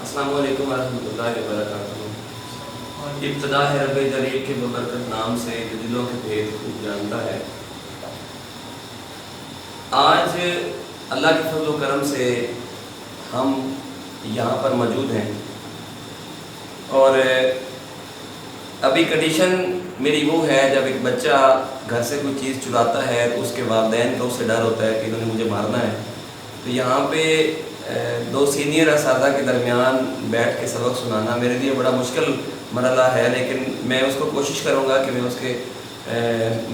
السلام علیکم ورحمۃ اللہ وبرکاتہ۔ ابتدا ہے رب جلیل کے ببرکت نام سے جو دلوں کے بھید خوب جانتا ہے۔ آج اللہ کے فضل و کرم سے ہم یہاں پر موجود ہیں، اور ابھی کنڈیشن میری وہ ہے جب ایک بچہ گھر سے کوئی چیز چراتا ہے تو اس کے والدین کو اس سے ڈر ہوتا ہے کہ انہوں نے مجھے مارنا ہے، تو یہاں پہ دو سینئر اساتذہ کے درمیان بیٹھ کے سبق سنانا میرے لیے بڑا مشکل مرحلہ ہے، لیکن میں اس کو کوشش کروں گا کہ میں اس کے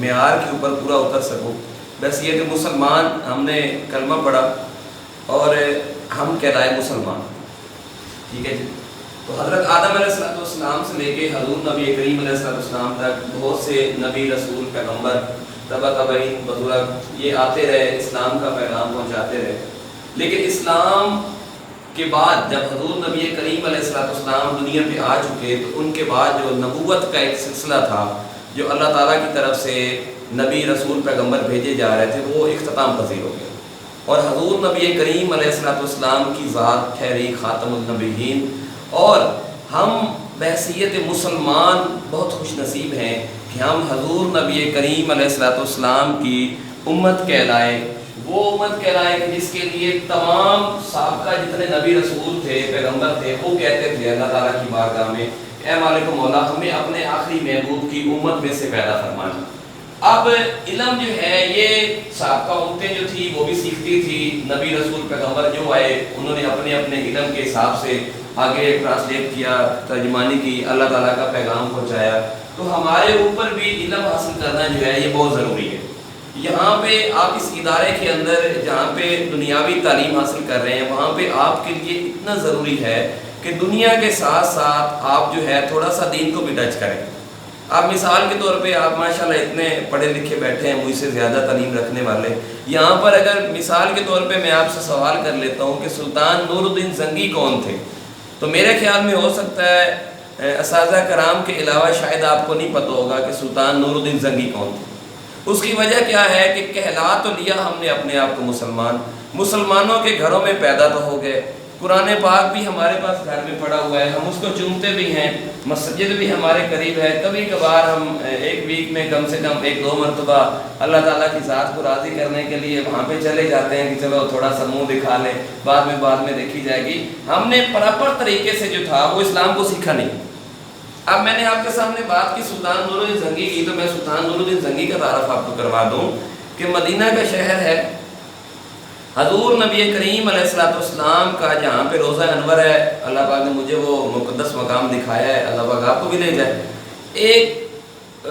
معیار کے اوپر پورا اتر سکوں۔ بس یہ کہ مسلمان ہم نے کلمہ پڑھا اور ہم کہلائے مسلمان، ٹھیک ہے جی۔ تو حضرت آدم علیہ السلام سے لے کے حضور نبی کریم علیہ السلام تک بہت سے نبی، رسول، پیغمبر، تبع تابعین، بزرگ یہ آتے رہے، اسلام کا پیغام پہنچاتے رہے، لیکن اسلام کے بعد جب حضور نبی کریم علیہ السلام دنیا پہ آ چکے تو ان کے بعد جو نبوت کا ایک سلسلہ تھا، جو اللہ تعالیٰ کی طرف سے نبی، رسول، پیغمبر بھیجے جا رہے تھے، وہ اختتام پذیر ہو گیا، اور حضور نبی کریم علیہ السلام کی ذات ٹھہری خاتم النبیین، اور ہم بحیثیت مسلمان بہت خوش نصیب ہیں کہ ہم حضور نبی کریم علیہ السلام کی امت کہلائے، وہ امت کہلائے کہ جس کے لیے تمام سابقہ جتنے نبی، رسول تھے، پیغمبر تھے، وہ کہتے تھے اللہ تعالیٰ کی بارگاہ میں اے مالک مولا ہمیں اپنے آخری محبوب کی امت میں سے پیدا فرمانا۔ اب علم جو ہے یہ سابقہ امتیں جو تھی وہ بھی سیکھتی تھی، نبی، رسول، پیغمبر جو آئے انہوں نے اپنے اپنے علم کے حساب سے آگے ٹرانسلیٹ کیا، ترجمانی کی، اللہ تعالیٰ کا پیغام پہنچایا، تو ہمارے اوپر بھی علم حاصل کرنا جو ہے یہ بہت ضروری ہے۔ یہاں پہ آپ اس ادارے کے اندر جہاں پہ دنیاوی تعلیم حاصل کر رہے ہیں وہاں پہ آپ کے لیے اتنا ضروری ہے کہ دنیا کے ساتھ ساتھ آپ جو ہے تھوڑا سا دین کو بھی ٹچ کریں۔ آپ مثال کے طور پہ آپ ماشاءاللہ اتنے پڑھے لکھے بیٹھے ہیں، مجھ سے زیادہ تعلیم رکھنے والے، یہاں پر اگر مثال کے طور پہ میں آپ سے سوال کر لیتا ہوں کہ سلطان نور الدین زنگی کون تھے، تو میرے خیال میں ہو سکتا ہے اساتذہ کرام کے علاوہ شاید آپ کو نہیں پتہ ہوگا کہ سلطان نور الدین زنگی کون تھے۔ اس کی وجہ کیا ہے کہ کہلا تو لیا ہم نے اپنے آپ کو مسلمانوں کے گھروں میں پیدا تو ہو گئے، قرآن پاک بھی ہمارے پاس گھر میں پڑا ہوا ہے، ہم اس کو چومتے بھی ہیں، مسجد بھی ہمارے قریب ہے، کبھی کبھار ہم ایک ویک میں کم سے کم 1-2 مرتبہ اللہ تعالیٰ کی ذات کو راضی کرنے کے لیے وہاں پہ چلے جاتے ہیں کہ چلو تھوڑا سا منہ دکھا لیں، بعد میں دیکھی جائے گی۔ ہم نے پراپر طریقے سے جو تھا وہ اسلام کو سیکھا نہیں۔ اب میں نے آپ کے سامنے بات کی سلطان نور الدین زنگی کی، تو میں سلطان نور الدین زنگی کا تعارف آپ کو کروا دوں کہ مدینہ کا شہر ہے، حضور نبی کریم علیہ السلام کا جہاں پہ روضہ انور ہے، اللہ پاک نے مجھے وہ مقدس مقام دکھایا ہے، اللہ پاک آپ کو بھی لے جائے۔ ایک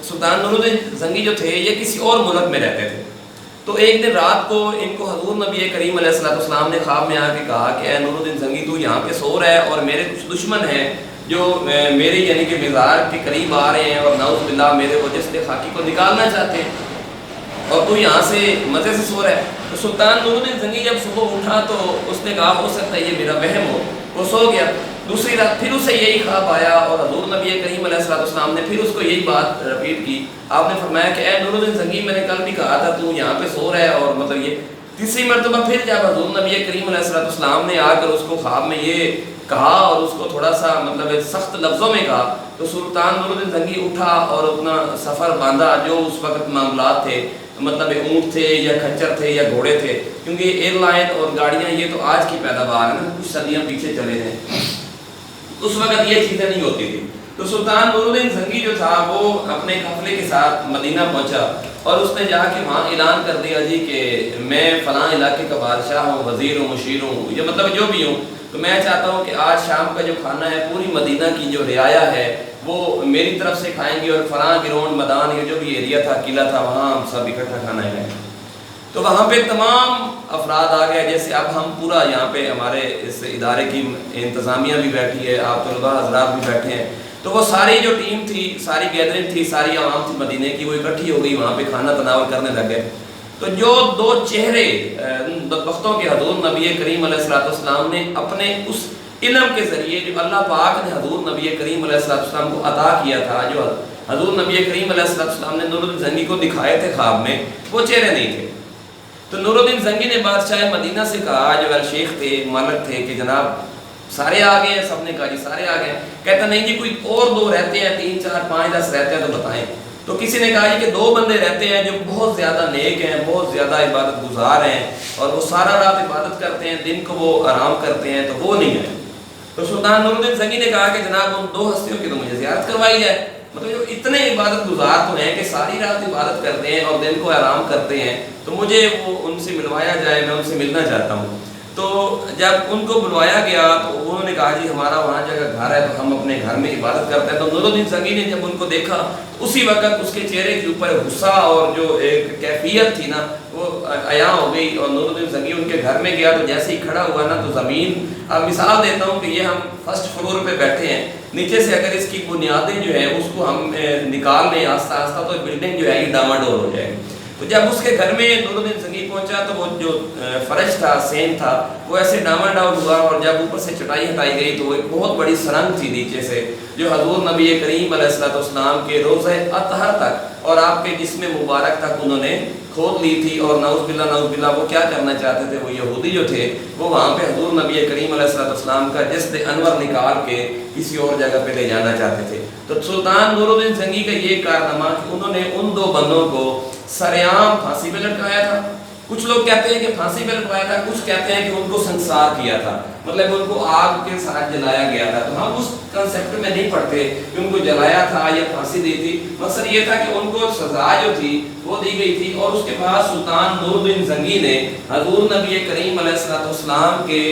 سلطان نور الدین زنگی جو تھے یہ کسی اور ملک میں رہتے تھے، تو ایک دن رات کو ان کو حضور نبی کریم علیہ السلام نے خواب میں آ کے کہا کہ اے نور الدین زنگی تو یہاں پہ سو رہا ہے اور میرے کچھ دشمن ہیں جو میرے یعنی کہ مزار کے قریب آ رہے ہیں اور نعوذ باللہ میرے وہ جسد خاکی کو نکالنا چاہتے ہیں، اور تو یہاں سے مزے سے سو رہا ہے۔ تو سلطان نور الدین زنگی جب صبح اٹھا تو اس نے کہا ہو سکتا ہے یہ میرا وہم ہو، وہ سو گیا۔ دوسری رات پھر اسے یہی خواب آیا اور حضور نبی کریم علیہ السلام نے پھر اس کو یہی بات رپیٹ کی۔ آپ نے فرمایا کہ اے نور الدین زنگی میں نے کل بھی کہا تھا تو یہاں پہ سو رہا ہے، اور مطلب یہ تیسری مرتبہ پھر جب حضور نبی کریم علیہ السلام نے آ کر اس کو خواب میں یہ کہا اور اس کو تھوڑا سا مطلب سخت لفظوں میں کہا، تو سلطان نور الدین زنگی اٹھا اور اپنا سفر باندھا۔ جو اس وقت معاملات تھے مطلب اونٹ تھے یا کھچر تھے یا گھوڑے تھے، کیونکہ ایئر لائن اور گاڑیاں یہ تو آج کی پیداوار ہے نا، کچھ صدیاں پیچھے چلے ہیں، اس وقت یہ چیزیں نہیں ہوتی تھی۔ تو سلطان نور الدین زنگی جو تھا وہ اپنے قافلے کے ساتھ مدینہ پہنچا اور اس نے جا کے وہاں اعلان کر دیا جی کہ میں فلاں علاقے کا بادشاہ ہوں، وزیر ہوں، مشیر ہوں، یہ مطلب جو بھی ہوں، تو میں چاہتا ہوں کہ آج شام کا جو کھانا ہے پوری مدینہ کی جو رعایا ہے وہ میری طرف سے کھائیں گے، اور فلاں گراؤنڈ میدان یہ جو بھی ایریا تھا، قلعہ تھا، وہاں ہم سب اکٹھا کھانا ہے۔ تو وہاں پہ تمام افراد آ گئے، جیسے اب ہم پورا یہاں پہ ہمارے اس ادارے کی انتظامیہ بھی بیٹھی ہے، آپ طلباء حضرات بھی بیٹھے ہیں، تو وہ ساری جو ٹیم تھی، ساری گیدرنگ تھی، ساری عوام تھی مدینے کی، وہ اکٹھی ہو گئی، وہاں پہ کھانا تناول کرنے لگ گئے۔ تو جو 2 چہرے بدبختوں کے حضور نبی کریم علیہ السلام نے اپنے اس علم کے ذریعے جو اللہ پاک نے حضور نبی کریم علیہ السلام کو عطا کیا تھا، جو حضور نبی کریم علیہ السلام نے نور الدین زنگی کو دکھائے تھے خواب میں، وہ چہرے نہیں تھے۔ تو نور الدین زنگی نے بادشاہ مدینہ سے کہا، جو شیخ تھے، مالک تھے، کہ جناب سارے آ گئے ہیں؟ سب نے کہا جی سارے آ گئے ہیں۔ کہتا نہیں جی کوئی اور 2 رہتے ہیں، 3 4 5 10 رہتے ہیں تو بتائیں۔ تو کسی نے کہا جی کہ 2 بندے رہتے ہیں جو بہت زیادہ نیک ہیں، بہت زیادہ عبادت گزار ہیں، اور وہ سارا رات عبادت کرتے ہیں، دن کو وہ آرام کرتے ہیں، تو وہ نہیں ہے۔ تو سلطان نور الدین زنگی نے کہا کہ جناب ان 2 ہستیوں کی تو مجھے زیارت کروائی جائے، مطلب جو اتنے عبادت گزار تو ہیں کہ ساری رات عبادت کرتے ہیں اور دن کو آرام کرتے ہیں، تو مجھے وہ ان سے ملوایا جائے، میں ان سے ملنا چاہتا ہوں۔ تو جب ان کو بلوایا گیا تو انہوں نے کہا جی ہمارا وہاں جگہ گھر ہے تو ہم اپنے گھر میں عبادت کرتے ہیں۔ تو نور الدین زنگی نے جب ان کو دیکھا اسی وقت اس کے چہرے کے اوپر غصہ اور جو ایک کیفیت تھی نا وہ عیاں ہو گئی، اور نور الدین زنگی ان کے گھر میں گیا تو جیسے ہی کھڑا ہوا نا تو زمین، اب مثال دیتا ہوں کہ یہ ہم فرسٹ فلور پہ بیٹھے ہیں، نیچے سے اگر اس کی بنیادیں جو ہیں اس کو ہم نکال لیں آہستہ آہستہ تو بلڈنگ جو ہے یہ ڈاواڈول ہو جائے گی۔ تو جب اس کے گھر میں نور الدین زنگی پہنچا تو وہ جو فرش تھا، سین تھا، وہ ایسے ڈاواڈول ہوا، اور جب اوپر سے چٹائی ہٹائی گئی تو وہ ایک بہت بڑی سرنگ تھی نیچے سے جو حضور نبی کریم علیہ السلام کے روضہ اطہر تک اور آپ کے جسم مبارک تک انہوں نے کھود لی تھی۔ اور نعوذ باللہ وہ کیا کرنا چاہتے تھے، وہ یہودی جو تھے وہ وہاں پہ حضور نبی کریم علیہ السلام کا جسد انور نکال کے کسی اور جگہ پہ لے جانا چاہتے تھے۔ تو سلطان نور الدین زنگی کا یہ کارنامہ کہ انہوں نے ان 2 بندوں کو سریعام پھانسی پہ لٹکایا تھا۔ کچھ لوگ کہتے ہیں کہ پھانسی پہ لٹکایا تھا، کچھ کہتے ہیں کہ ان کو سنسار کیا تھا، مطلب ان کو آگ کے ساتھ جلایا گیا تھا۔ تو ہم اس کنسیپٹ میں نہیں پڑھتے کہ ان کو جلایا تھا یا پھانسی دی تھی، مقصد یہ تھا کہ ان کو سزا جو تھی وہ دی گئی تھی۔ اور اس کے بعد سلطان نور الدین زنگی نے حضور نبی کریم علیہ السلام کے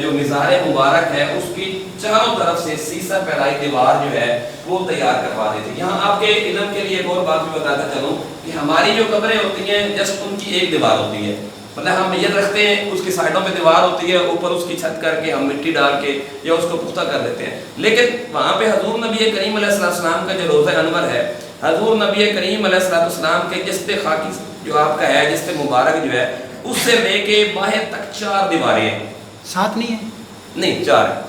جو مزار مبارک ہے اس کی چاروں طرف سے سیسہ پھیلائی دیوار جو ہے وہ تیار کروا دی تھی۔ یہاں آپ کے علم کے لیے ایک اور بات بھی بتاتا چلوں کہ ہماری جو قبریں ہوتی ہیں جسٹ ان کی ایک دیوار ہوتی ہے، مطلب ہم میت رکھتے ہیں اس کی سائڈوں پہ دیوار ہوتی ہے، اوپر اس کی چھت کر کے ہم مٹی ڈال کے یا اس کو پختہ کر دیتے ہیں، لیکن وہاں پہ حضور نبی کریم علیہ السلام کا جو روضہ انور ہے، حضور نبی کریم علیہ السلام کے جسد خاکی جو آپ کا ہے، جسد مبارک جو ہے، اس سے لے کے باہر تک 4 دیواریں ہیں۔ 7 نہیں ہے؟ نہیں 4 ہے،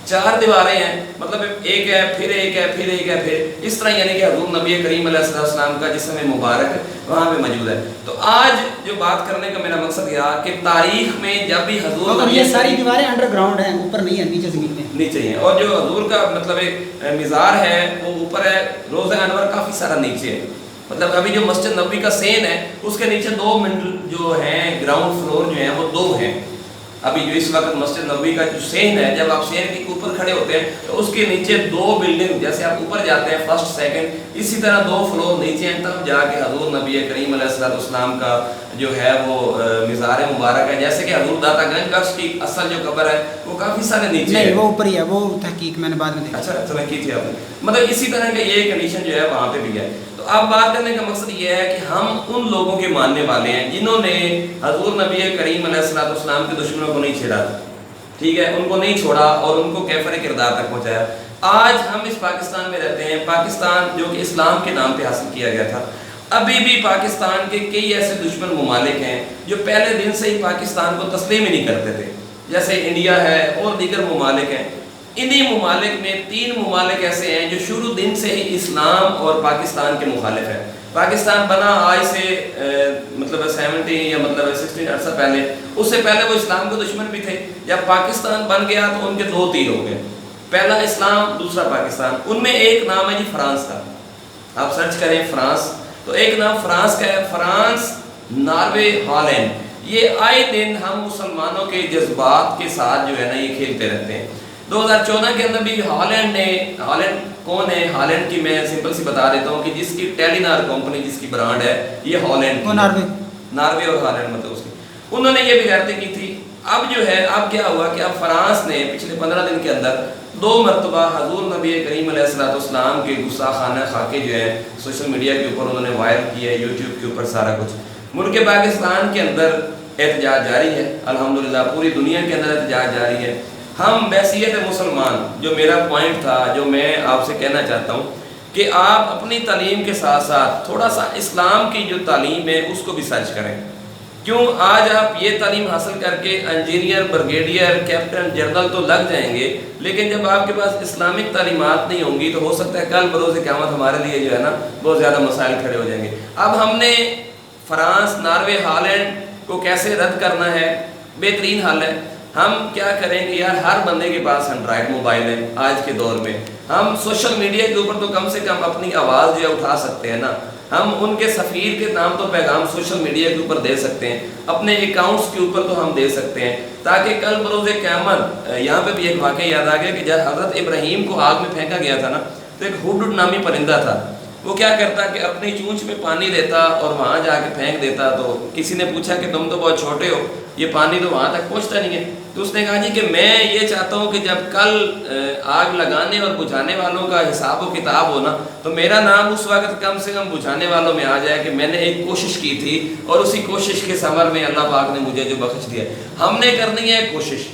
4 دیواریں ہیں، مطلب ایک ہے پھر ایک ہے پھر ایک ہے پھر اس طرح، یعنی کہ حضور نبی کریم علیہ السلام کا جسم مبارک وہاں پہ موجود ہے۔ تو آج جو بات کرنے کا میرا مقصد یہ کہ تاریخ میں جب بھی حضور نبی، یہ ساری دیواریں انڈر گراؤنڈ ہیں، اوپر نہیں ہے، نیچے زمین میں نیچے ہیں، اور جو حضور کا مطلب ایک مزار ہے وہ اوپر ہے، روضہ انور کافی سارا نیچے ہے، مطلب ابھی جو مسجد نبوی کا سین ہے اس کے نیچے 2 منزل جو ہیں، گراؤنڈ فلور جو ہیں وہ 2 ہیں۔ ابھی جو اس وقت مسجد نبوی کا جو سین ہے، جب آپ سین کے اوپر کھڑے ہوتے ہیں تو اس کے نیچے 2 بلڈنگ، جیسے آپ اوپر جاتے ہیں فرسٹ سیکنڈ، اسی طرح 2 فلور نیچے ہیں، تب جا کے حضور نبی کریم علیہ السلام کا جو ہے وہ مزار مبارک ہے۔ جیسے کہ حضور داتا گنج بخش کی اصل جو قبر ہے وہ کافی سارے نیچے ہے، نہیں وہ اوپر ہی ہے، وہ تحقیق میں نے بعد میں دیکھا۔ اچھا چلیں کی تھی آپ نے، مطلب اسی طرح کا یہ کنڈیشن جو ہے وہاں پہ بھی ہے۔ تو اب بات کرنے کا مقصد یہ ہے کہ ہم ان لوگوں کے ماننے والے ہیں جنہوں نے حضور نبی کریم علیہ السلام کے دشمنوں کو نہیں چھیڑا، ٹھیک ہے، ان کو نہیں چھوڑا اور ان کو کیفر کردار تک پہنچایا۔ آج ہم اس پاکستان میں رہتے ہیں، پاکستان جو کہ اسلام کے نام پہ حاصل کیا گیا تھا، ابھی بھی پاکستان کے کئی ایسے دشمن ممالک ہیں جو پہلے دن سے ہی پاکستان کو تسلیم ہی نہیں کرتے تھے، جیسے انڈیا ہے اور دیگر ممالک ہیں۔ انہی ممالک میں 3 ممالک ایسے ہیں جو شروع دن سے ہی اسلام اور پاکستان کے مخالف ہیں۔ پاکستان بنا آج سے مطلب 70 یا مطلب 16 عرصہ پہلے، اس سے پہلے وہ اسلام کے دشمن بھی تھے۔ جب پاکستان بن گیا تو ان کے 2 تیر ہو گئے، پہلا اسلام، دوسرا پاکستان۔ ان میں ایک نام ہے جی فرانس کا، آپ سرچ کریں فرانس، تو ایک نام فرانس کا ہے، فرانس، ناروے، ہالینڈ۔ یہ آئے دن ہم مسلمانوں کے جذبات کے ساتھ جو ہے نا یہ کھیلتے رہتے ہیں۔ 2014 کے اندر بھی ہالینڈ نے، ہالینڈ کون ہے؟ ہالینڈ کی میں سمپل سی بتا دیتا ہوں کہ جس کی ٹیلی نار کمپنی جس کی برانڈ ہے یہ ہالینڈ کی، ناروے اور ہالینڈ مطلب اس کی، انہوں نے یہ بغیرتی کی تھی۔ اب جو ہے اب کیا ہوا کہ اب فرانس نے پچھلے 15 دن کے اندر 2 مرتبہ حضور نبی کریم علیہ السلام کے گستاخانہ خاکے جو ہے سوشل میڈیا کے اوپر انہوں نے وائرل کیا ہے، یوٹیوب کے اوپر سارا کچھ۔ ملک پاکستان کے اندر احتجاج جاری ہے، الحمدللہ پوری دنیا کے اندر احتجاج جاری ہے۔ ہم بحیثیت مسلمان، جو میرا پوائنٹ تھا جو میں آپ سے کہنا چاہتا ہوں کہ آپ اپنی تعلیم کے ساتھ ساتھ تھوڑا سا اسلام کی جو تعلیم ہے اس کو بھی سرچ کریں۔ کیوں آج آپ یہ تعلیم حاصل کر کے انجینئر، بریگیڈیئر، کیپٹن، جنرل تو لگ جائیں گے، لیکن جب آپ کے پاس اسلامک تعلیمات نہیں ہوں گی تو ہو سکتا ہے کل بروز قیامت ہمارے لیے جو ہے نا بہت زیادہ مسائل کھڑے ہو جائیں گے۔ اب ہم نے فرانس، ناروے، ہالینڈ کو کیسے رد کرنا ہے، بہترین حل ہے، ہم کیا کریں کہ یار ہر بندے کے پاس اینڈرائڈ موبائل ہے آج کے دور میں، ہم سوشل میڈیا کے اوپر تو کم سے کم اپنی آواز جو ہے اٹھا سکتے ہیں نا، ہم ان کے سفیر کے نام تو پیغام سوشل میڈیا کے اوپر دے سکتے ہیں، اپنے اکاؤنٹس کے اوپر تو ہم دے سکتے ہیں، تاکہ کل بروز قیامت یہاں پہ بھی ایک واقعہ یاد آ گیا کہ جب حضرت ابراہیم کو آگ میں پھینکا گیا تھا نا، تو ایک ہڈ نامی پرندہ تھا، وہ کیا کرتا کہ اپنی چونچ میں پانی لیتا اور وہاں جا کے پھینک دیتا۔ تو کسی نے پوچھا کہ تم تو بہت چھوٹے ہو، یہ پانی تو وہاں تک پہنچتا نہیں ہے، تو اس نے کہا جی کہ میں یہ چاہتا ہوں کہ جب کل آگ لگانے اور بجھانے والوں کا حساب و کتاب ہو نا، تو میرا نام اس وقت کم سے کم بجھانے والوں میں آ جائے کہ میں نے ایک کوشش کی تھی اور اسی کوشش کے ثمر میں اللہ پاک نے مجھے جو بخش دیا۔ ہم نے کرنی ہے کوشش،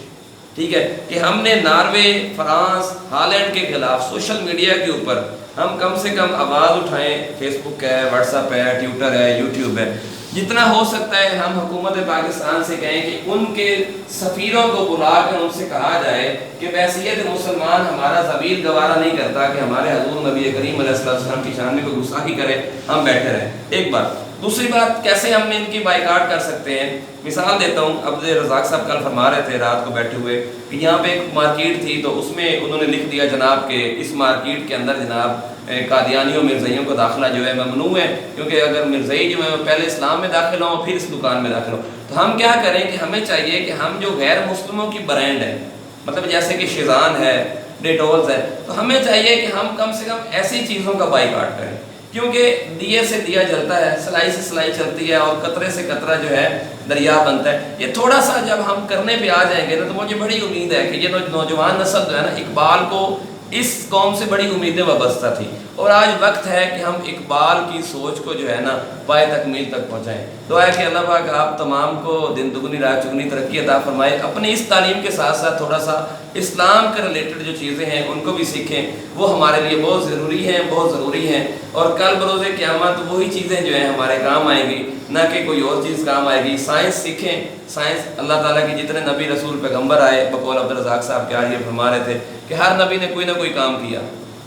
ٹھیک ہے، کہ ہم نے ناروے، فرانس، ہالینڈ کے خلاف سوشل میڈیا کے اوپر ہم کم سے کم آواز اٹھائیں، فیس بک ہے، واٹس ایپ ہے، ٹویٹر ہے، یوٹیوب ہے، جتنا ہو سکتا ہے ہم حکومت پاکستان سے کہیں کہ ان کے سفیروں کو بلا کر ان سے کہا جائے کہ بحیثیت مسلمان ہمارا ضمیر گوارا نہیں کرتا کہ ہمارے حضور نبی کریم علیہ السلام کی شان میں کوئی گستاخی کرے، ہم بیٹھے رہیں، ایک بات۔ دوسری بات، کیسے ہم ان کی بائیکاٹ کر سکتے ہیں؟ مثال دیتا ہوں، عبد الرزاق صاحب کل فرما رہے تھے رات کو بیٹھے ہوئے کہ یہاں پہ ایک مارکیٹ تھی، تو اس میں انہوں نے لکھ دیا جناب کہ اس مارکیٹ کے اندر جناب قادیانیوں مرزائیوں کو داخلہ جو ہے ممنوع ہے، کیونکہ اگر مرزائی جو ہے وہ پہلے اسلام میں داخل ہوں پھر اس دکان میں داخل ہوں۔ تو ہم کیا کریں کہ ہمیں چاہیے کہ ہم جو غیر مسلموں کی برانڈ ہے، مطلب جیسے کہ شیزان ہے، ڈیٹولز ہے، تو ہمیں چاہیے کہ ہم کم سے کم ایسی چیزوں کا بائیکاٹ کریں، کیونکہ دیے سے دیا جلتا ہے، سلائی سے سلائی چلتی ہے، اور قطرے سے قطرہ جو ہے دریا بنتا ہے۔ یہ تھوڑا سا جب ہم کرنے پہ آ جائیں گے نا، تو مجھے بڑی امید ہے کہ یہ نوجوان نسل جو ہے نا، اقبال کو اس قوم سے بڑی امیدیں وابستہ تھی، اور آج وقت ہے کہ ہم اقبال کی سوچ کو جو ہے نا پائے تکمیل تک پہنچائیں۔ دعا ہے کہ اللہ پاک آپ تمام کو دن دگنی رات چگنی ترقی عطا فرمائے، اپنی اس تعلیم کے ساتھ ساتھ تھوڑا سا اسلام کے ریلیٹڈ جو چیزیں ہیں ان کو بھی سیکھیں، وہ ہمارے لیے بہت ضروری ہیں، بہت ضروری ہیں، اور کل بروز قیامت وہی چیزیں جو ہیں ہمارے کام آئیں گی، نہ کہ کوئی اور چیز کام آئے گی۔ سائنس سیکھیں، سائنس اللہ تعالیٰ کی جتنے نبی رسول پیغمبر آئے، بقول عبد الرزاق صاحب کیا یہ فرما رہے تھے کہ ہر نبی نے کوئی نہ کوئی کام کیا،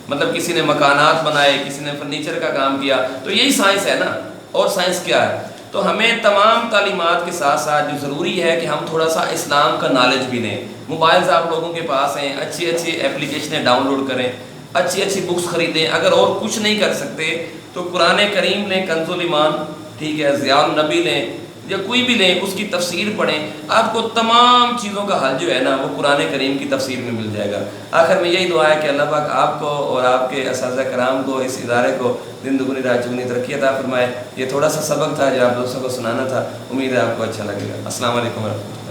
مطلب کسی نے مکانات بنائے، کسی نے فرنیچر کا کام کیا، تو یہی سائنس ہے نا۔ اور سائنس کیا ہے؟ تو ہمیں تمام تعلیمات کے ساتھ ساتھ جو ضروری ہے کہ ہم تھوڑا سا اسلام کا نالج بھی لیں۔ موبائلز آپ لوگوں کے پاس ہیں، اچھی اچھی اپلیکیشنیں ڈاؤن لوڈ کریں، اچھی اچھی بکس خریدیں، اگر اور کچھ نہیں کر سکتے تو قرآن کریم لیں، کنز الایمان، ٹھیک ہے، ضیاء النبی لیں، یا کوئی بھی لیں، اس کی تفسیر پڑھیں، آپ کو تمام چیزوں کا حل جو ہے نا وہ قرآن کریم کی تفسیر میں مل جائے گا۔ آخر میں یہی دعا ہے کہ اللہ پاک آپ کو اور آپ کے اساتذہ کرام کو، اس ادارے کو دن دگنی رات چگنی ترقی عطا فرمائے۔ یہ تھوڑا سا سبق تھا جو آپ دوستوں کو سنانا تھا، امید ہے آپ کو اچھا لگے گا۔ السلام علیکم ورحمۃ اللہ۔